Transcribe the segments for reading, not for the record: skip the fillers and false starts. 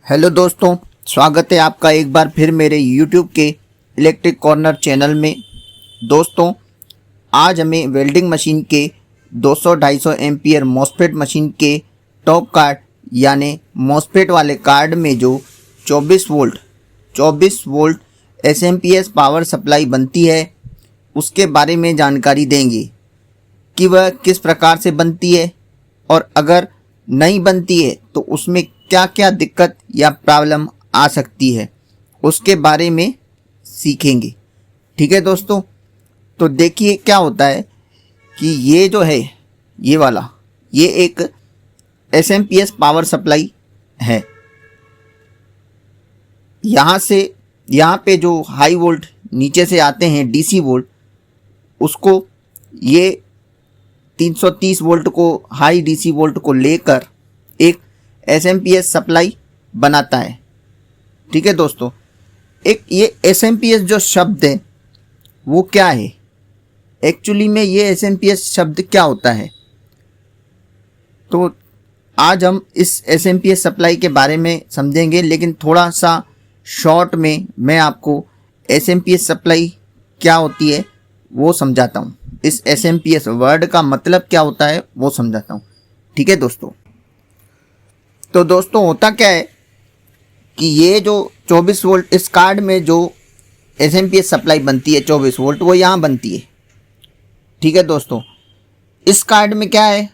Hello दोस्तों, स्वागत है आपका एक बार फिर मेरे YouTube के इलेक्ट्रिक कॉर्नर चैनल में। दोस्तों, आज हमें वेल्डिंग मशीन के 200-250 एम्पियर मॉसफेट मशीन के टॉप कार्ड यानी मॉसफेट वाले कार्ड में जो 24 वोल्ट एसएमपीएस पावर सप्लाई बनती है उसके बारे में जानकारी देंगे कि वह किस प्रकार से बनती है और अगर नहीं बनती है तो उसमें क्या क्या दिक्कत या प्रॉब्लम आ सकती है उसके बारे में सीखेंगे। ठीक है दोस्तों, तो देखिए क्या होता है कि ये जो है ये एक एसएमपीएस पावर सप्लाई है। यहाँ पे जो हाई वोल्ट नीचे से आते हैं डीसी वोल्ट, उसको ये 330 वोल्ट को हाई डीसी वोल्ट को लेकर एक एसएमपीएस सप्लाई बनाता है। ठीक है दोस्तों, एक ये एसएमपीएस जो शब्द है वो क्या है, एक्चुअली में ये एसएमपीएस शब्द क्या होता है, तो आज हम इस एसएमपीएस सप्लाई के बारे में समझेंगे। लेकिन थोड़ा सा शॉर्ट में मैं आपको एसएमपीएस सप्लाई क्या होती है वो समझाता हूँ। इस एसएमपीएस वर्ड का मतलब क्या होता है वो समझाता हूँ। ठीक है दोस्तों, तो दोस्तों होता क्या है कि ये जो 24 वोल्ट इस कार्ड में जो एसएमपीएस सप्लाई बनती है 24 वोल्ट वो यहाँ बनती है। ठीक है दोस्तों, इस कार्ड में क्या है,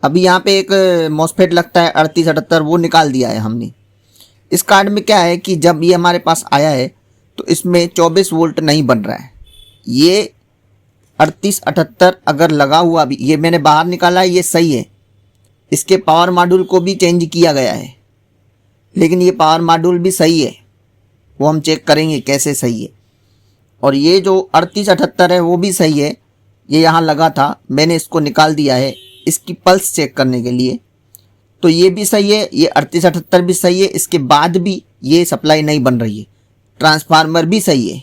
अभी यहाँ पे एक मॉसफेट लगता है 3878 वो निकाल दिया है हमने। इस कार्ड में क्या है कि जब ये हमारे पास आया है तो इसमें 24 वोल्ट नहीं बन रहा है। ये 3878 अगर लगा हुआ भी, ये मैंने बाहर निकाला है, ये सही है। इसके पावर मॉड्यूल को भी चेंज किया गया है, लेकिन ये पावर मॉड्यूल भी सही है, वो हम चेक करेंगे कैसे सही है। और ये जो 3878 है वो भी सही है, ये यहाँ लगा था, मैंने इसको निकाल दिया है इसकी पल्स चेक करने के लिए, तो ये भी सही है, ये 3878 भी सही है। इसके बाद भी ये सप्लाई नहीं बन रही है, ट्रांसफार्मर भी सही है।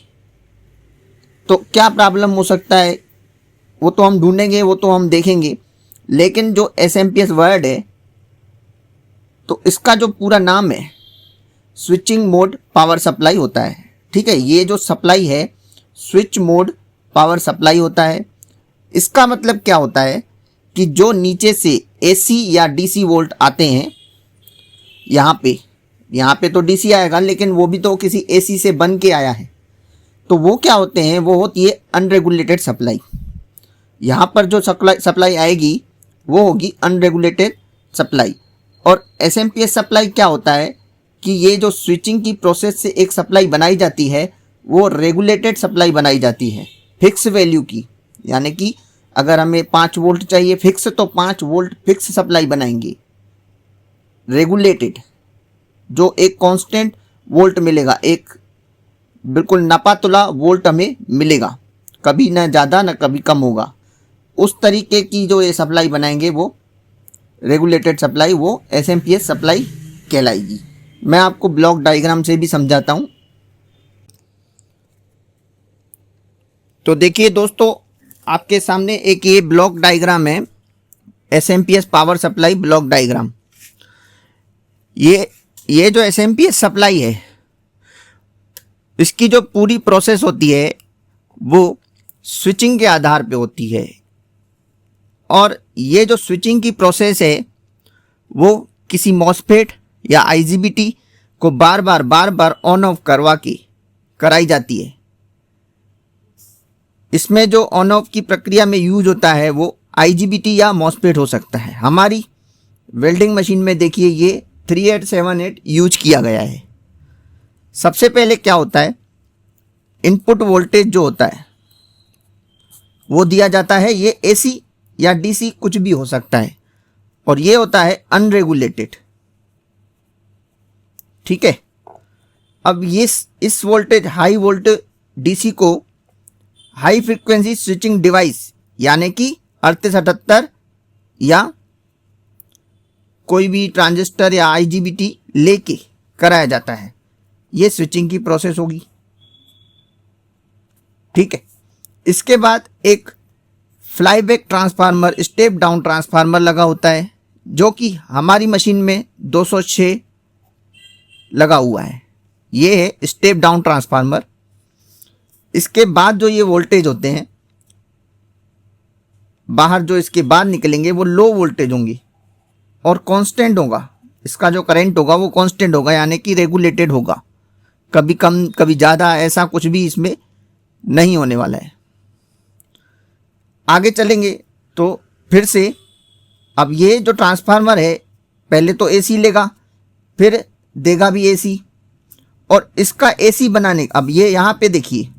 तो क्या प्रॉब्लम हो सकता है वो तो हम ढूंढेंगे, वो तो हम देखेंगे। लेकिन जो एसएमपीएस वर्ड है तो इसका जो पूरा नाम है स्विचिंग मोड पावर सप्लाई होता है। ठीक है, ये जो सप्लाई है स्विच मोड पावर सप्लाई होता है। इसका मतलब क्या होता है कि जो नीचे से एसी या डीसी वोल्ट आते हैं, यहाँ पे तो डीसी आएगा लेकिन वो भी तो किसी एसी से बन के आया है, तो वो क्या होते हैं, वो होती है अनरेगुलेटेड सप्लाई। यहाँ पर जो सप्लाई आएगी वो होगी अनरेगुलेटेड सप्लाई। और एसएमपीएस सप्लाई क्या होता है कि ये जो स्विचिंग की प्रोसेस से एक सप्लाई बनाई जाती है वो रेगुलेटेड सप्लाई बनाई जाती है, फिक्स वैल्यू की। यानी कि अगर हमें 5 वोल्ट चाहिए फिक्स तो 5 वोल्ट फिक्स सप्लाई बनाएंगे। रेगुलेटेड जो एक कांस्टेंट वोल्ट मिलेगा, एक बिल्कुल नपा तुला वोल्ट हमें मिलेगा, कभी ना ज़्यादा ना कभी कम होगा, उस तरीके की जो ये सप्लाई बनाएंगे वो रेगुलेटेड सप्लाई, वो एसएमपीएस सप्लाई कहलाएगी। मैं आपको ब्लॉक डायग्राम से भी समझाता हूँ। तो देखिए दोस्तों, आपके सामने एक ये ब्लॉक डायग्राम है, SMPS power supply block diagram. ये जो एसएमपीएस सप्लाई है इसकी जो पूरी प्रोसेस होती है वो स्विचिंग के आधार पे होती है। और ये जो स्विचिंग की प्रोसेस है वो किसी मॉसफेट या आईजीबीटी को बार बार ऑन ऑफ करवा के कराई जाती है। इसमें जो ऑन ऑफ की प्रक्रिया में यूज होता है वो आईजीबीटी या मॉसफेट हो सकता है। हमारी वेल्डिंग मशीन में देखिए ये 3878 यूज किया गया है। सबसे पहले क्या होता है, इनपुट वोल्टेज जो होता है वो दिया जाता है, ये एसी या डीसी कुछ भी हो सकता है, और ये होता है अनरेगुलेटेड। ठीक है, अब ये इस वोल्टेज हाई वोल्ट डीसी को हाई फ्रीक्वेंसी स्विचिंग डिवाइस यानी कि 3878 या कोई भी ट्रांजिस्टर या आईजीबीटी लेके कराया जाता है। ये स्विचिंग की प्रोसेस होगी। ठीक है, इसके बाद एक flyback transformer, step down transformer लगा होता है, जो कि हमारी मशीन में 206 लगा हुआ है। ये है स्टेप डाउन ट्रांसफार्मर। इसके बाद जो ये वोल्टेज होते हैं बाहर जो इसके बाद निकलेंगे वो लो वोल्टेज होंगी और कांस्टेंट होगा। इसका जो करंट होगा वो कांस्टेंट होगा, यानी कि रेगुलेटेड होगा, कभी कम कभी ज़्यादा, ऐसा कुछ भी इसमें नहीं होने वाला है। आगे चलेंगे तो फिर से अब ये जो ट्रांसफार्मर है पहले तो एसी लेगा, फिर देगा भी एसी, और इसका एसी बनाने, अब ये यहाँ पे देखिए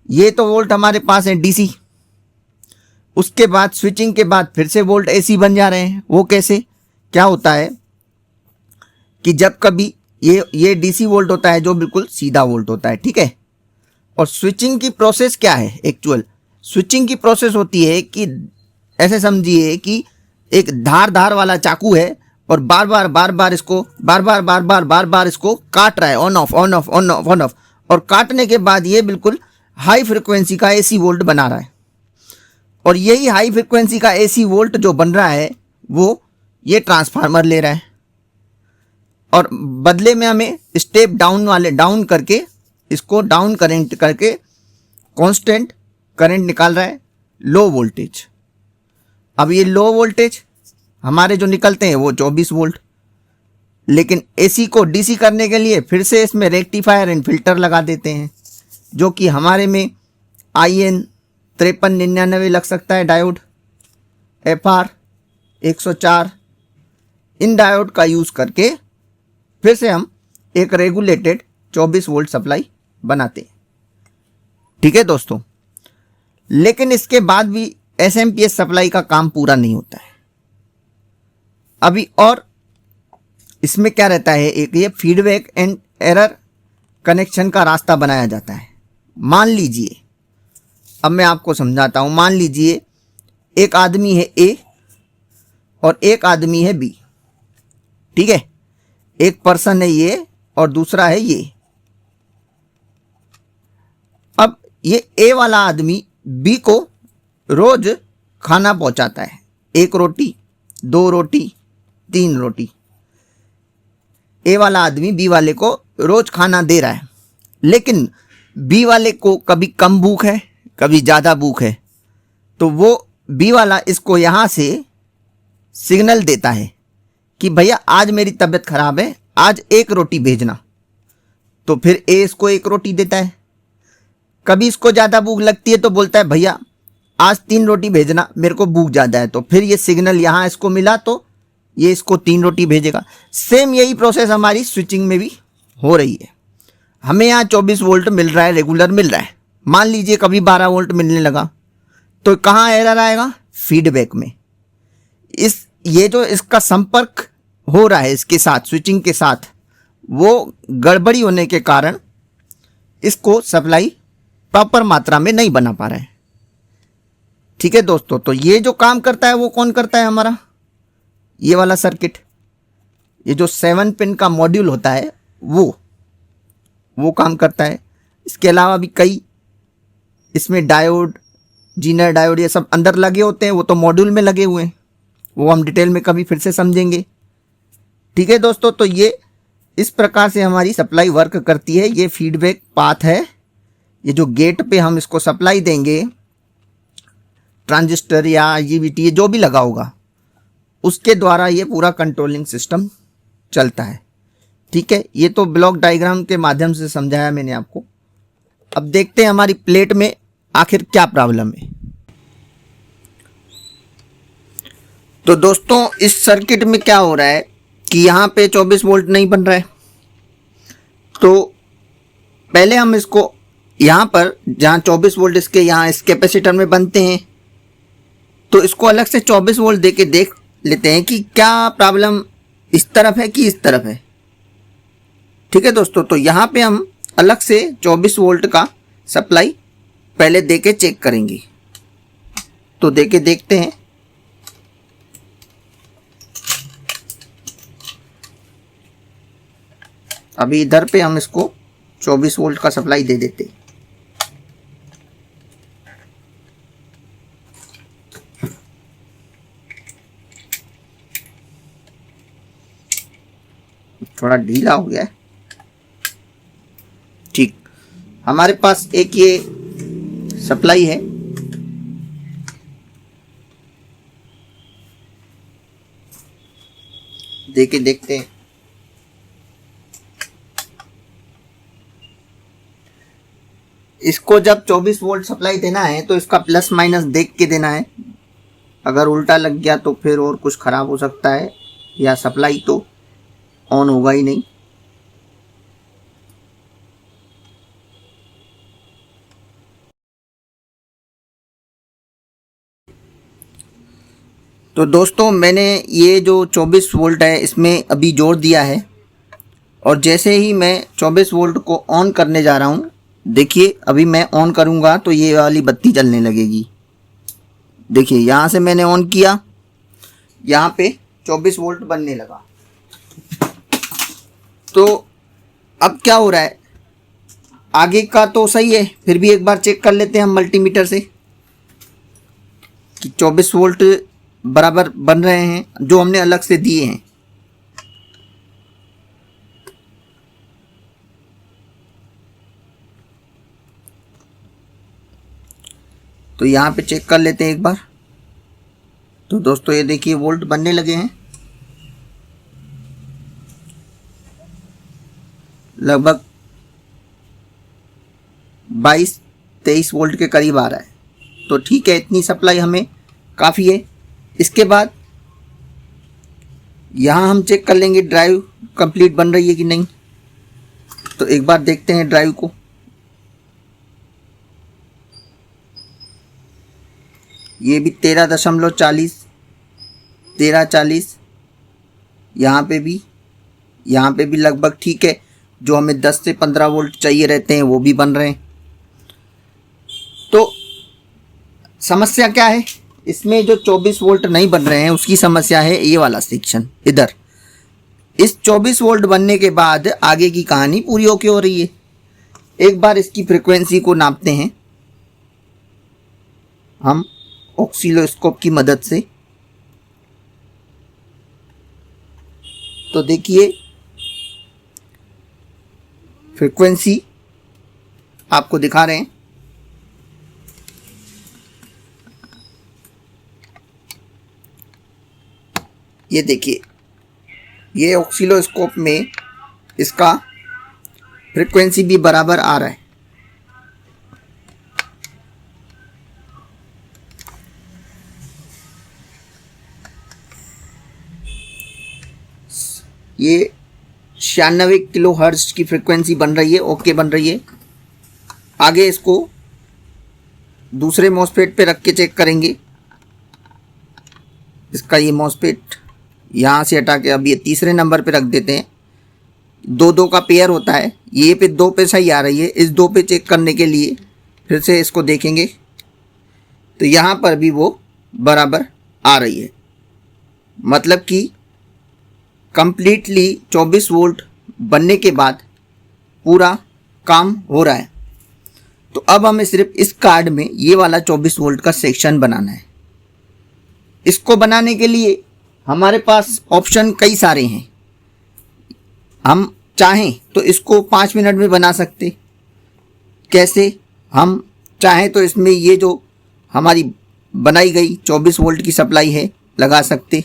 ये तो वोल्ट हमारे पास है डीसी, उसके बाद स्विचिंग के बाद फिर से वोल्ट एसी बन जा रहे हैं। वो कैसे, क्या होता है कि जब कभी ये डीसी वोल्ट होता है जो बिल्कुल सीधा वोल्ट होता है, ठीक है। और स्विचिंग की प्रोसेस क्या है, एक्चुअल स्विचिंग की प्रोसेस होती है कि ऐसे समझिए कि एक धार वाला चाकू है और बार बार इसको काट रहा है, on off on off on off on off, और काटने के बाद ये बिल्कुल हाई फ्रिक्वेंसी का एसी वोल्ट बना रहा है। और यही हाई फ्रिक्वेंसी का एसी वोल्ट जो बन रहा है वो ये ट्रांसफार्मर ले रहा है, और बदले में हमें स्टेप डाउन करके इसको डाउन करंट करके कांस्टेंट करंट निकाल रहा है, लो वोल्टेज। अब ये लो वोल्टेज हमारे जो निकलते हैं वो 24 वोल्ट, लेकिन एसी को डीसी करने के लिए फिर से इसमें रेक्टिफायर एंड फिल्टर लगा देते हैं, जो कि हमारे में IN 5399 लग सकता है डायोड, FR 104, इन डायोड का यूज़ करके फिर से हम एक रेगुलेटेड 24 वोल्ट सप्लाई बनाते हैं, ठीक है दोस्तों। लेकिन इसके बाद भी SMPS सप्लाई का काम पूरा नहीं होता है अभी, और इसमें क्या रहता है, एक ये फीडबैक एंड एरर कनेक्शन का रास्ता बनाया जाता है। मान लीजिए, अब मैं आपको समझाता हूं, मान लीजिए एक आदमी है A और एक आदमी है B, ठीक है। एक पर्सन है ये और दूसरा है ये। अब ये A वाला आदमी B को रोज खाना पहुंचाता है, 1 रोटी 2 रोटी 3 रोटी। A वाला आदमी B वाले को रोज खाना दे रहा है, लेकिन B वाले को कभी कम भूख है कभी ज़्यादा भूख है, तो वो B वाला इसको यहाँ से सिग्नल देता है कि भैया आज मेरी तबीयत खराब है, आज 1 रोटी भेजना। तो फिर A इसको 1 रोटी देता है। कभी इसको ज़्यादा भूख लगती है तो बोलता है भैया आज 3 रोटी भेजना, मेरे को भूख ज़्यादा है। तो फिर ये सिग्नल यहाँ इसको मिला तो ये इसको 3 रोटी भेजेगा। सेम यही प्रोसेस हमारी स्विचिंग में भी हो रही है। हमें यहाँ 24 वोल्ट मिल रहा है, रेगुलर मिल रहा है। मान लीजिए कभी 12 वोल्ट मिलने लगा तो कहाँ एरर आएगा, फीडबैक में। ये जो इसका संपर्क हो रहा है इसके साथ, स्विचिंग के साथ, वो गड़बड़ी होने के कारण इसको सप्लाई प्रॉपर मात्रा में नहीं बना पा रहा है, ठीक है दोस्तों। तो ये जो काम करता है वो कौन करता है, हमारा ये वाला सर्किट, ये जो 7 पिन का मॉड्यूल होता है वो काम करता है। इसके अलावा भी कई इसमें डायोड, जीनर डायोड, ये सब अंदर लगे होते हैं, वो तो मॉड्यूल में लगे हुए हैं, वो हम डिटेल में कभी फिर से समझेंगे, ठीक है दोस्तों। तो ये इस प्रकार से हमारी सप्लाई वर्क करती है। ये फीडबैक पाथ है, ये जो गेट पे हम इसको सप्लाई देंगे, ट्रांजिस्टर या IGBT जो भी लगा होगा, उसके द्वारा ये पूरा कंट्रोलिंग सिस्टम चलता है, ठीक है। ये तो ब्लॉक डायग्राम के माध्यम से समझाया मैंने आपको। अब देखते हैं हमारी प्लेट में आखिर क्या प्रॉब्लम है। तो दोस्तों इस सर्किट में क्या हो रहा है कि यहाँ पे 24 वोल्ट नहीं बन रहा है। तो पहले हम इसको यहाँ पर, जहाँ 24 वोल्ट इसके यहाँ इस कैपेसिटर में बनते हैं, तो इसको अलग से 24 वोल्ट देके देख लेते हैं कि क्या प्रॉब्लम इस तरफ है कि इस तरफ है, ठीक है दोस्तों। तो यहाँ पे हम अलग से 24 वोल्ट का सप्लाई पहले देके चेक करेंगे। तो देके देखते हैं। अभी इधर पे हम इसको 24 वोल्ट का सप्लाई दे देते हैं। थोड़ा ढीला हो गया है। ठीक, हमारे पास एक ये सप्लाई है, देके देखते हैं। इसको जब 24 वोल्ट सप्लाई देना है तो इसका प्लस माइनस देख के देना है। अगर उल्टा लग गया तो फिर और कुछ खराब हो सकता है, या सप्लाई तो ऑन होगा ही नहीं। तो दोस्तों, मैंने ये जो 24 वोल्ट है इसमें अभी जोड़ दिया है, और जैसे ही मैं 24 वोल्ट को ऑन करने जा रहा हूँ, देखिए अभी मैं ऑन करूँगा तो ये वाली बत्ती जलने लगेगी। देखिए यहाँ से मैंने ऑन किया, यहाँ पे 24 वोल्ट बनने लगा। तो अब क्या हो रहा है, आगे का तो सही है, फिर भी एक बार चेक कर लेते हैं हम मल्टीमीटर से कि 24 वोल्ट बराबर बन रहे हैं जो हमने अलग से दिए हैं। तो यहाँ पे चेक कर लेते हैं एक बार। तो दोस्तों ये देखिए वोल्ट बनने लगे हैं, लगभग 22-23 वोल्ट के करीब आ रहा है। तो ठीक है, इतनी सप्लाई हमें काफ़ी है। इसके बाद यहाँ हम चेक कर लेंगे ड्राइव कंप्लीट बन रही है कि नहीं। तो एक बार देखते हैं ड्राइव को। ये भी 13.40, 13.40, यहाँ पे भी लगभग ठीक है। जो हमें 10 से 15 वोल्ट चाहिए रहते हैं वो भी बन रहे हैं। तो समस्या क्या है, इसमें जो 24 वोल्ट नहीं बन रहे हैं उसकी समस्या है ये वाला सेक्शन इधर। इस 24 वोल्ट बनने के बाद आगे की कहानी पूरी होके हो रही है। एक बार इसकी फ्रीक्वेंसी को नापते हैं हम ऑक्सीलोस्कोप की मदद से। तो देखिए फ्रीक्वेंसी आपको दिखा रहे हैं। ये देखिए, ये ऑक्सीलोस्कोप में इसका फ्रीक्वेंसी भी बराबर आ रहा है। ये 96 किलो हर्ट्ज की फ्रीक्वेंसी बन रही है, ओके बन रही है। आगे इसको दूसरे मॉसफेट पे रख के चेक करेंगे। इसका ये मॉसफेट यहाँ से हटा के अब ये तीसरे नंबर पे रख देते हैं। 2-2 का पेयर होता है, ये पे 2 पे सही आ रही है। इस 2 पे चेक करने के लिए फिर से इसको देखेंगे तो यहाँ पर भी वो बराबर आ रही है। मतलब कि कंप्लीटली 24 वोल्ट बनने के बाद पूरा काम हो रहा है। तो अब हमें सिर्फ इस कार्ड में ये वाला 24 वोल्ट का सेक्शन बनाना है। इसको बनाने के लिए हमारे पास ऑप्शन कई सारे हैं। हम चाहें तो इसको 5 मिनट में बना सकते। कैसे? हम चाहें तो इसमें ये जो हमारी बनाई गई 24 वोल्ट की सप्लाई है लगा सकते।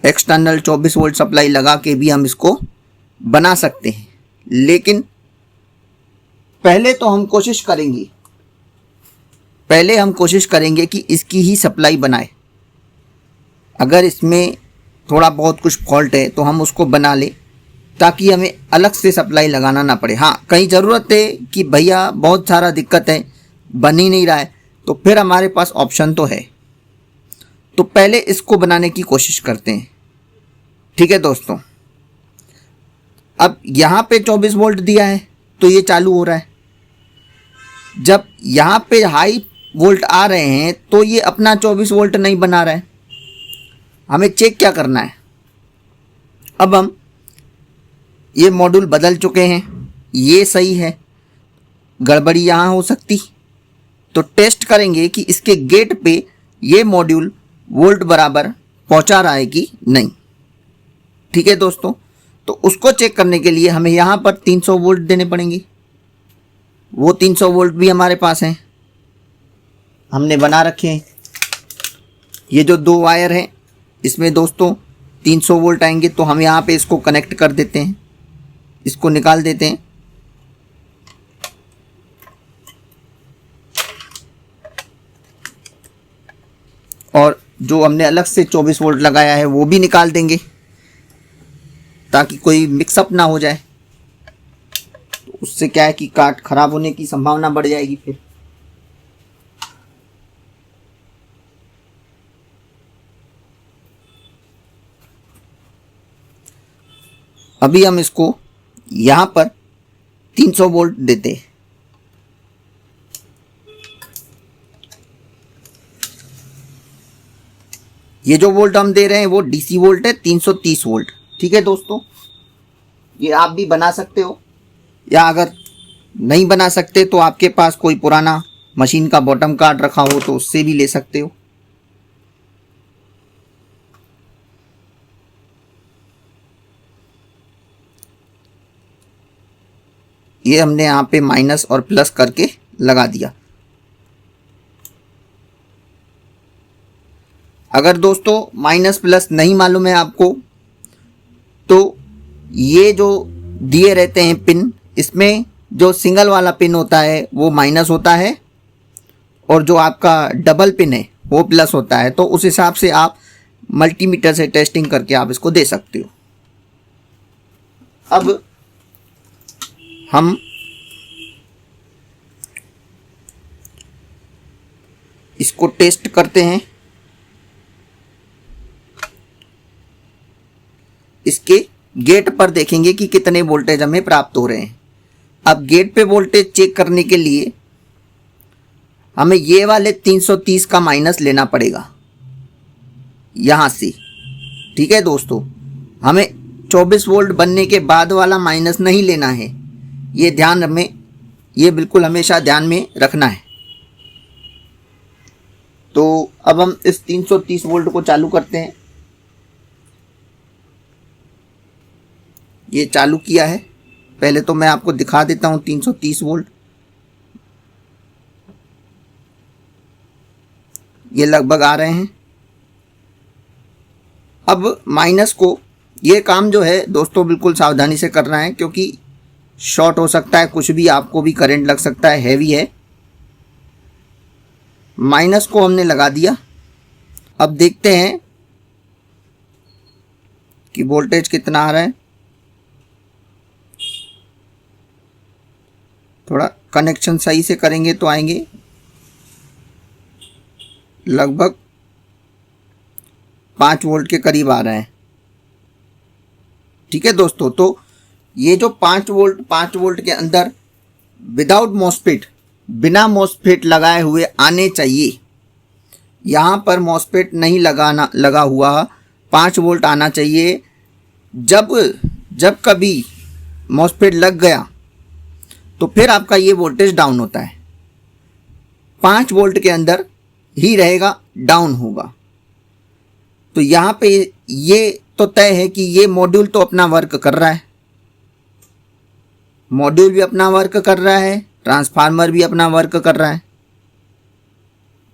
एक्सटर्नल 24 वोल्ट सप्लाई लगा के भी हम इसको बना सकते हैं। लेकिन पहले हम कोशिश करेंगे कि इसकी ही सप्लाई बनाए। अगर इसमें थोड़ा बहुत कुछ फॉल्ट है तो हम उसको बना लें ताकि हमें अलग से सप्लाई लगाना ना पड़े। हाँ, कहीं ज़रूरत है कि भैया बहुत सारा दिक्कत है, बन ही नहीं रहा है, तो फिर हमारे पास ऑप्शन तो है। तो पहले इसको बनाने की कोशिश करते हैं। ठीक है दोस्तों, अब यहाँ पे 24 वोल्ट दिया है तो ये चालू हो रहा है। जब यहाँ पे हाई वोल्ट आ रहे हैं तो ये अपना 24 वोल्ट नहीं बना रहा है। हमें चेक क्या करना है, अब हम ये मॉड्यूल बदल चुके हैं, ये सही है, गड़बड़ी यहाँ हो सकती। तो टेस्ट करेंगे कि इसके गेट पे ये मॉड्यूल वोल्ट बराबर पहुँचा रहा है कि नहीं। ठीक है दोस्तों। तो उसको चेक करने के लिए हमें यहाँ पर 300 वोल्ट देने पड़ेंगे। वो 300 वोल्ट भी हमारे पास हैं, हमने बना रखे हैं। ये जो 2 वायर हैं इसमें दोस्तों 300 वोल्ट आएंगे, तो हम यहाँ पे इसको कनेक्ट कर देते हैं, इसको निकाल देते हैं। और जो हमने अलग से 24 वोल्ट लगाया है वो भी निकाल देंगे, ताकि कोई मिक्सअप ना हो जाए। तो उससे क्या है कि कार्ड खराब होने की संभावना बढ़ जाएगी फिर। अभी हम इसको यहाँ पर 300 वोल्ट देते हैं। ये जो वोल्ट हम दे रहे हैं वो डीसी वोल्ट है, 330 वोल्ट। ठीक है दोस्तों, ये आप भी बना सकते हो, या अगर नहीं बना सकते तो आपके पास कोई पुराना मशीन का बॉटम कार्ड रखा हो तो उससे भी ले सकते हो। ये हमने यहाँ पे माइनस और प्लस करके लगा दिया। अगर दोस्तों माइनस प्लस नहीं मालूम है आपको, तो ये जो दिए रहते हैं पिन, इसमें जो सिंगल वाला पिन होता है वो माइनस होता है, और जो आपका डबल पिन है वो प्लस होता है। तो उस हिसाब से आप मल्टीमीटर से टेस्टिंग करके आप इसको दे सकते हो। अब हम इसको टेस्ट करते हैं। इसके गेट पर देखेंगे कि कितने वोल्टेज हमें प्राप्त हो रहे हैं। अब गेट पे वोल्टेज चेक करने के लिए हमें ये वाले 330 का माइनस लेना पड़ेगा यहाँ से। ठीक है दोस्तों, हमें 24 वोल्ट बनने के बाद वाला माइनस नहीं लेना है, ये बिल्कुल हमेशा ध्यान में रखना है। तो अब हम इस 330 वोल्ट को चालू करते हैं। ये चालू किया है। पहले तो मैं आपको दिखा देता हूं 330 वोल्ट। ये लगभग आ रहे हैं। अब माइनस को, ये काम जो है दोस्तों बिल्कुल सावधानी से करना है, क्योंकि शॉर्ट हो सकता है, कुछ भी, आपको भी करंट लग सकता है, हैवी है। माइनस को हमने लगा दिया। अब देखते हैं कि वोल्टेज कितना आ रहा है। थोड़ा कनेक्शन सही से करेंगे तो आएंगे। लगभग 5 वोल्ट के करीब आ रहे हैं। ठीक है दोस्तों, तो ये जो 5 वोल्ट के अंदर विदाउट मॉसफेट, बिना मॉसफेट लगाए हुए आने चाहिए। यहाँ पर मॉसफेट नहीं लगा हुआ 5 वोल्ट आना चाहिए। जब कभी मॉसफेट लग गया तो फिर आपका ये वोल्टेज डाउन होता है। 5 वोल्ट के अंदर ही रहेगा, डाउन होगा। तो यहाँ पे ये तो तय है कि ये मॉड्यूल तो अपना वर्क कर रहा है, मॉड्यूल भी अपना वर्क कर रहा है, ट्रांसफार्मर भी अपना वर्क कर रहा है।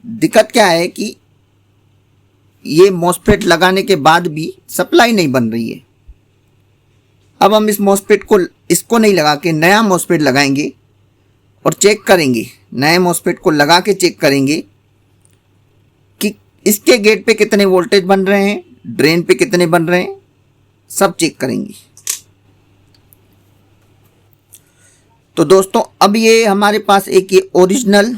दिक्कत क्या है कि ये मॉसफेट लगाने के बाद भी सप्लाई नहीं बन रही है। अब हम इस मॉसफेट को, इसको नहीं लगा के नया मॉसफेट लगाएंगे और चेक करेंगे। नए मॉसफेट को लगा के चेक करेंगे कि इसके गेट पे कितने वोल्टेज बन रहे हैं, ड्रेन पे कितने बन रहे हैं, सब चेक करेंगे। तो दोस्तों अब ये हमारे पास एक ये ओरिजिनल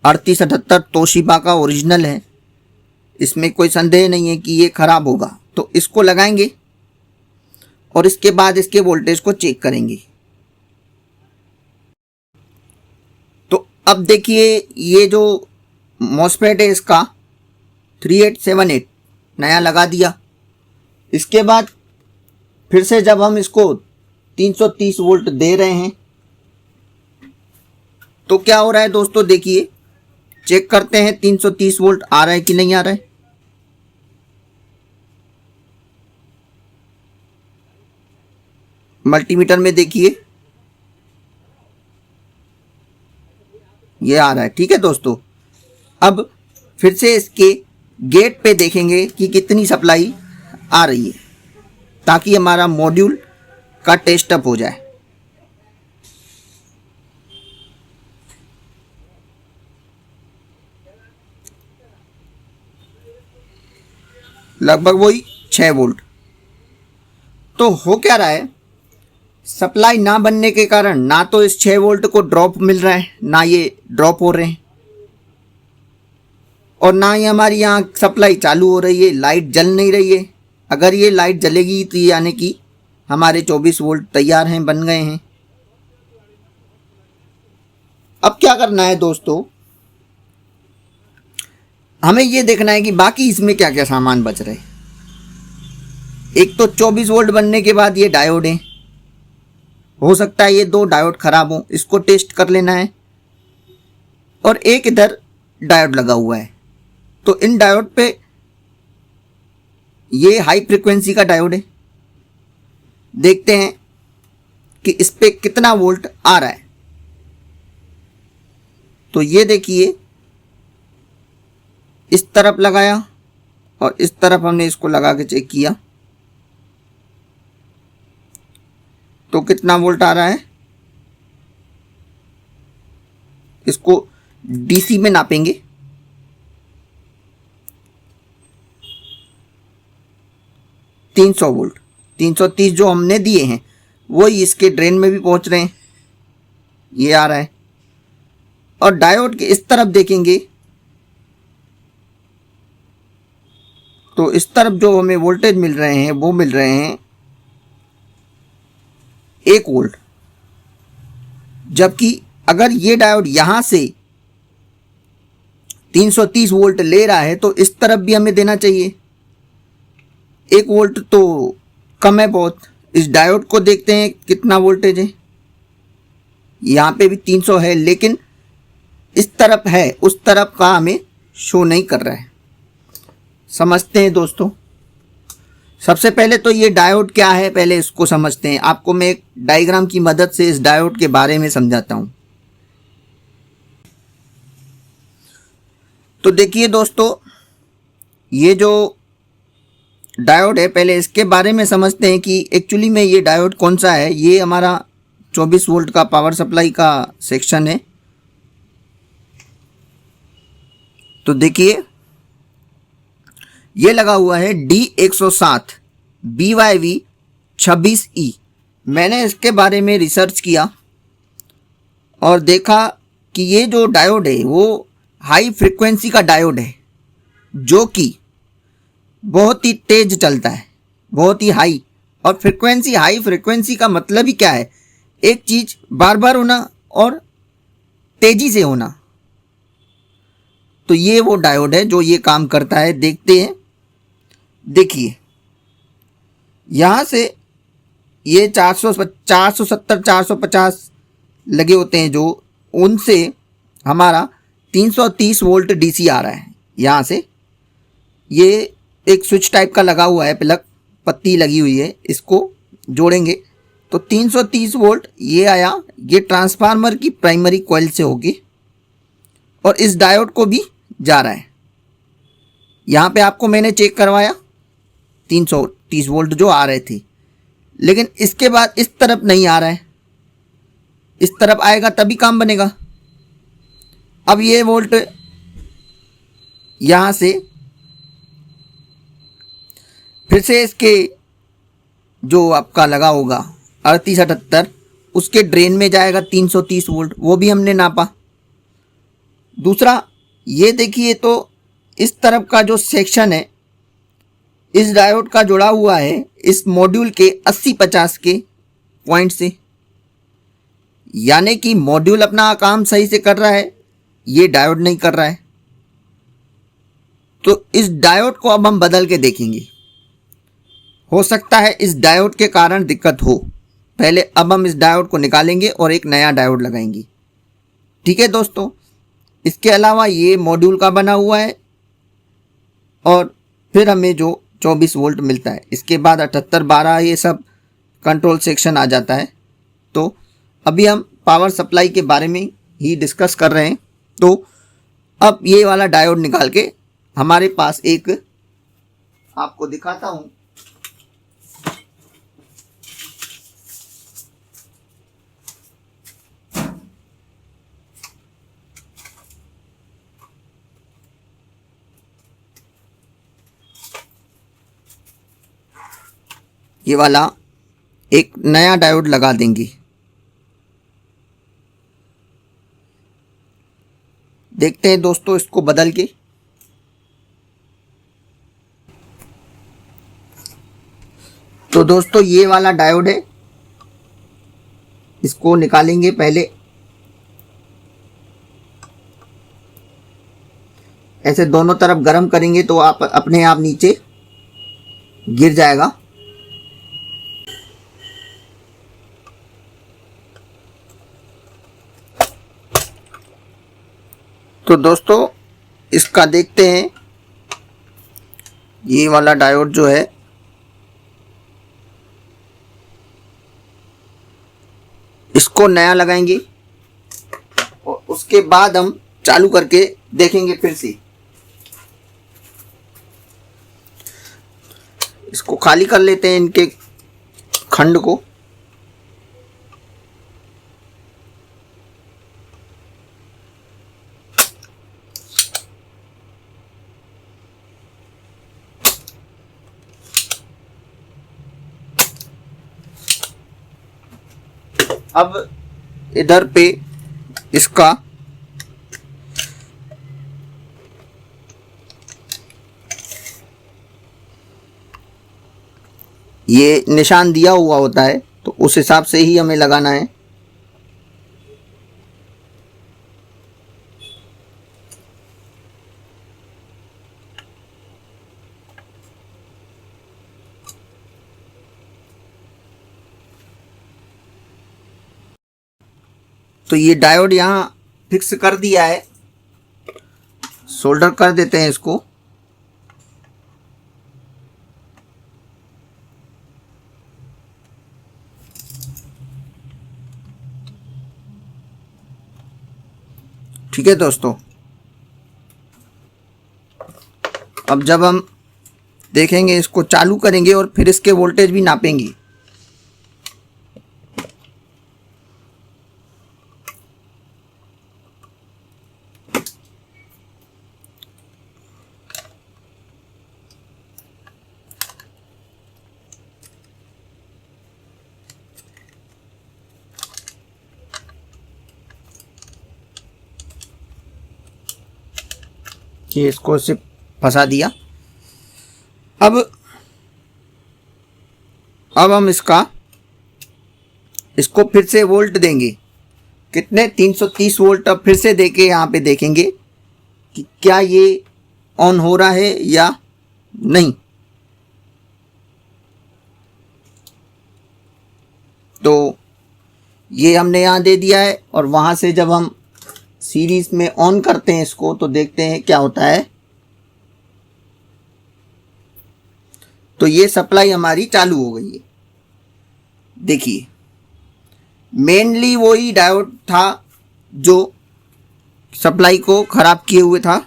3878 तोशिबा का ओरिजिनल है, इसमें कोई संदेह नहीं है कि ये खराब होगा। तो इसको लगाएंगे और इसके बाद इसके वोल्टेज को चेक करेंगे। तो अब देखिए, ये जो मॉसफेट है इसका 3878 नया लगा दिया। इसके बाद फिर से जब हम इसको 330 वोल्ट दे रहे हैं तो क्या हो रहा है दोस्तों, देखिए, चेक करते हैं 330 वोल्ट आ रहा है कि नहीं आ रहा है। मल्टीमीटर में देखिए ये आ रहा है। ठीक है दोस्तों, अब फिर से इसके गेट पे देखेंगे कि कितनी सप्लाई आ रही है, ताकि हमारा मॉड्यूल का टेस्ट अप हो जाए। लगभग वही 6 वोल्ट। तो हो क्या रहा है, सप्लाई ना बनने के कारण ना तो इस 6 वोल्ट को ड्रॉप मिल रहा है, ना ये ड्रॉप हो रहे हैं, और ना ही हमारी यहाँ सप्लाई चालू हो रही है, लाइट जल नहीं रही है। अगर ये लाइट जलेगी तो यानी कि हमारे 24 वोल्ट तैयार हैं, बन गए हैं। अब क्या करना है दोस्तों, हमें ये देखना है कि बाकी इसमें क्या क्या सामान बच रहे। एक तो 24 वोल्ट बनने के बाद ये डायोड है, हो सकता है ये 2 डायोड खराब हो, इसको टेस्ट कर लेना है। और एक इधर डायोड लगा हुआ है, तो इन डायोड पे ये हाई फ्रीक्वेंसी का डायोड है, देखते हैं कि इस पे कितना वोल्ट आ रहा है। तो ये देखिए, इस तरफ लगाया और इस तरफ हमने इसको लगा के चेक किया तो कितना वोल्ट आ रहा है। इसको डीसी में नापेंगे। 300 वोल्ट, 330 जो हमने दिए हैं वही इसके ड्रेन में भी पहुंच रहे हैं, ये आ रहा है। और डायोड के इस तरफ देखेंगे तो इस तरफ जो हमें वोल्टेज मिल रहे हैं वो मिल रहे हैं 1 वोल्ट, जबकि अगर ये डायोड यहां से 330 वोल्ट ले रहा है तो इस तरफ भी हमें देना चाहिए। 1 वोल्ट तो कम है बहुत। इस डायोड को देखते हैं कितना वोल्टेज है, यहाँ पे भी 300 है, लेकिन इस तरफ है, उस तरफ का हमें शो नहीं कर रहा है। समझते हैं दोस्तों। सबसे पहले तो ये डायोड क्या है पहले इसको समझते हैं। आपको मैं एक डायग्राम की मदद से इस डायोड के बारे में समझाता हूं। तो देखिए दोस्तों, ये जो डायोड है पहले इसके बारे में समझते हैं कि एक्चुअली में ये डायोड कौन सा है। ये हमारा 24 वोल्ट का पावर सप्लाई का सेक्शन है। तो देखिए ये लगा हुआ है D107 BYV 26E। मैंने इसके बारे में रिसर्च किया और देखा कि ये जो डायोड है वो हाई फ्रीक्वेंसी का डायोड है, जो कि बहुत ही तेज चलता है, बहुत ही हाई। और फ्रीक्वेंसी, हाई फ्रीक्वेंसी का मतलब ही क्या है, एक चीज बार बार होना और तेजी से होना। तो ये वो डायोड है जो ये काम करता है। देखते हैं, देखिए यहां से ये 470 450 लगे होते हैं, जो उनसे हमारा 330 वोल्ट डीसी आ रहा है। यहाँ से ये एक स्विच टाइप का लगा हुआ है, प्लग पत्ती लगी हुई है, इसको जोड़ेंगे तो 330 वोल्ट ये आया। ये ट्रांसफार्मर की प्राइमरी कॉइल से होगी और इस डायोड को भी जा रहा है। यहाँ पे आपको मैंने चेक करवाया 330 वोल्ट जो आ रहे थे, लेकिन इसके बाद इस तरफ नहीं आ रहा है, इस तरफ आएगा तभी काम बनेगा। अब ये वोल्ट यहाँ से फिर से इसके जो आपका लगा होगा 3878 उसके ड्रेन में जाएगा 330 वोल्ट, वो भी हमने नापा। दूसरा ये देखिए, तो इस तरफ का जो सेक्शन है इस डायोड का जुड़ा हुआ है इस मॉड्यूल के 80-50 के पॉइंट से, यानी कि मॉड्यूल अपना काम सही से कर रहा है, ये डायोड नहीं कर रहा है। तो इस डायोड को अब हम बदल के देखेंगे। हो सकता है इस डायोड के कारण दिक्कत हो। पहले अब हम इस डायोड को निकालेंगे और एक नया डायोड लगाएंगे। ठीक है दोस्तों। इसके अलावा ये मॉड्यूल का बना हुआ है और फिर हमें जो 24 वोल्ट मिलता है, इसके बाद 78 12 ये सब कंट्रोल सेक्शन आ जाता है। तो अभी हम पावर सप्लाई के बारे में ही डिस्कस कर रहे हैं। तो अब ये वाला डायोड निकाल के हमारे पास एक आपको दिखाता हूँ। ये वाला एक नया डायोड लगा देंगे। देखते हैं दोस्तों इसको बदल के। तो दोस्तों ये वाला डायोड है, इसको निकालेंगे। पहले ऐसे दोनों तरफ गर्म करेंगे तो आप अपने आप नीचे गिर जाएगा। तो दोस्तों इसका देखते हैं। ये वाला डायोड जो है इसको नया लगाएंगे और उसके बाद हम चालू करके देखेंगे फिर से। इसको खाली कर लेते हैं, इनके खंड को। अब इधर पे इसका ये निशान दिया हुआ होता है, तो उस हिसाब से ही हमें लगाना है। तो ये डायोड यहाँ फिक्स कर दिया है, सोल्डर कर देते हैं इसको। ठीक है दोस्तों, अब जब हम देखेंगे इसको चालू करेंगे और फिर इसके वोल्टेज भी नापेंगे। ये इसको सिर्फ फंसा दिया। अब हम इसको फिर से वोल्ट देंगे। कितने? 330 वोल्ट। अब फिर से देके यहाँ पे देखेंगे कि क्या ये ऑन हो रहा है या नहीं। तो ये हमने यहाँ दे दिया है और वहाँ से जब हम सीरीज में ऑन करते हैं इसको तो देखते हैं क्या होता है। तो ये सप्लाई हमारी चालू हो गई है। देखिए, मेनली वही डायोड था जो सप्लाई को खराब किए हुए था।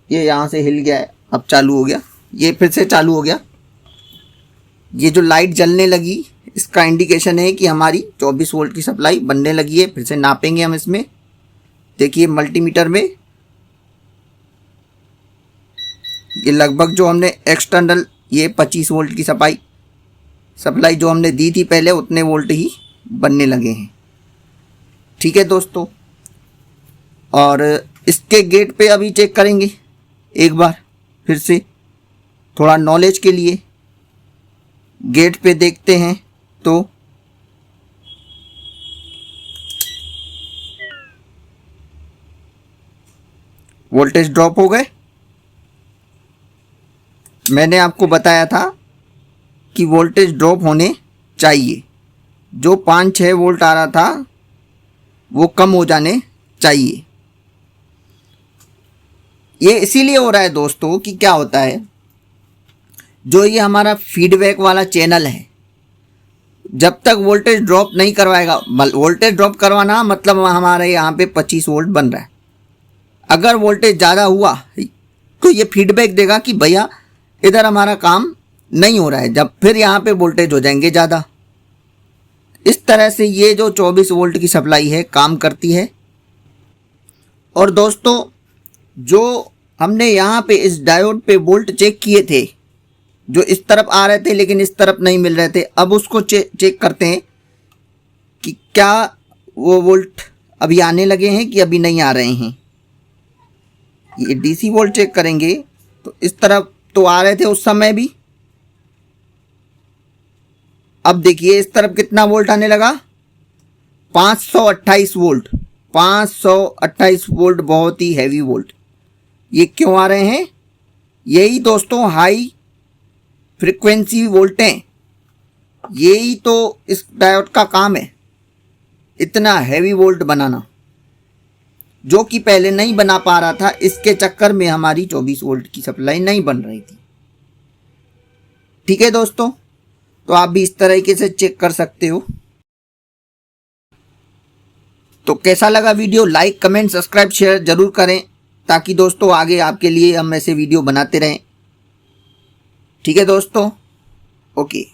ये यहाँ से हिल गया है, अब चालू हो गया। ये फिर से चालू हो गया। ये जो लाइट जलने लगी इसका इंडिकेशन है कि हमारी 24 वोल्ट की सप्लाई बनने लगी है। फिर से नापेंगे हम इसमें। देखिए मल्टीमीटर में ये लगभग जो हमने एक्सटर्नल ये 25 वोल्ट की सप्लाई जो हमने दी थी पहले, उतने वोल्ट ही बनने लगे हैं। ठीक है दोस्तों, और इसके गेट पे अभी चेक करेंगे एक बार फिर से, थोड़ा नॉलेज के लिए। गेट पे देखते हैं तो वोल्टेज ड्रॉप हो गए। मैंने आपको बताया था कि वोल्टेज ड्रॉप होने चाहिए। जो 5-6 वोल्ट आ रहा था वो कम हो जाने चाहिए। ये इसीलिए हो रहा है दोस्तों कि क्या होता है, जो ये हमारा फीडबैक वाला चैनल है, जब तक वोल्टेज ड्रॉप नहीं करवाएगा, वोल्टेज ड्रॉप करवाना मतलब हमारे यहाँ पे 25 वोल्ट बन रहा है, अगर वोल्टेज ज़्यादा हुआ तो ये फीडबैक देगा कि भैया इधर हमारा काम नहीं हो रहा है, जब फिर यहाँ पे वोल्टेज हो जाएंगे ज़्यादा। इस तरह से ये जो 24 वोल्ट की सप्लाई है काम करती है। और दोस्तों, जो हमने यहाँ पे इस डायोड पे वोल्ट चेक किए थे, जो इस तरफ आ रहे थे लेकिन इस तरफ नहीं मिल रहे थे, अब उसको चेक करते हैं कि क्या वो वोल्ट अभी आने लगे हैं कि अभी नहीं आ रहे हैं। ये डीसी वोल्ट चेक करेंगे तो इस तरफ तो आ रहे थे उस समय भी, अब देखिए इस तरफ कितना वोल्ट आने लगा, 528 वोल्ट। 528 वोल्ट बहुत ही हैवी वोल्ट। ये क्यों आ रहे हैं? यही दोस्तों हाई फ्रीक्वेंसी वोल्ट हैं, यही तो इस डायोड का काम है, इतना हैवी वोल्ट बनाना, जो कि पहले नहीं बना पा रहा था। इसके चक्कर में हमारी 24 वोल्ट की सप्लाई नहीं बन रही थी। ठीक है दोस्तों, तो आप भी इस तरीके से चेक कर सकते हो। तो कैसा लगा video? Like, comment, subscribe, share जरूर करें, ताकि दोस्तों आगे आपके लिए हम ऐसे वीडियो बनाते रहें। ठीक है दोस्तों, ओके।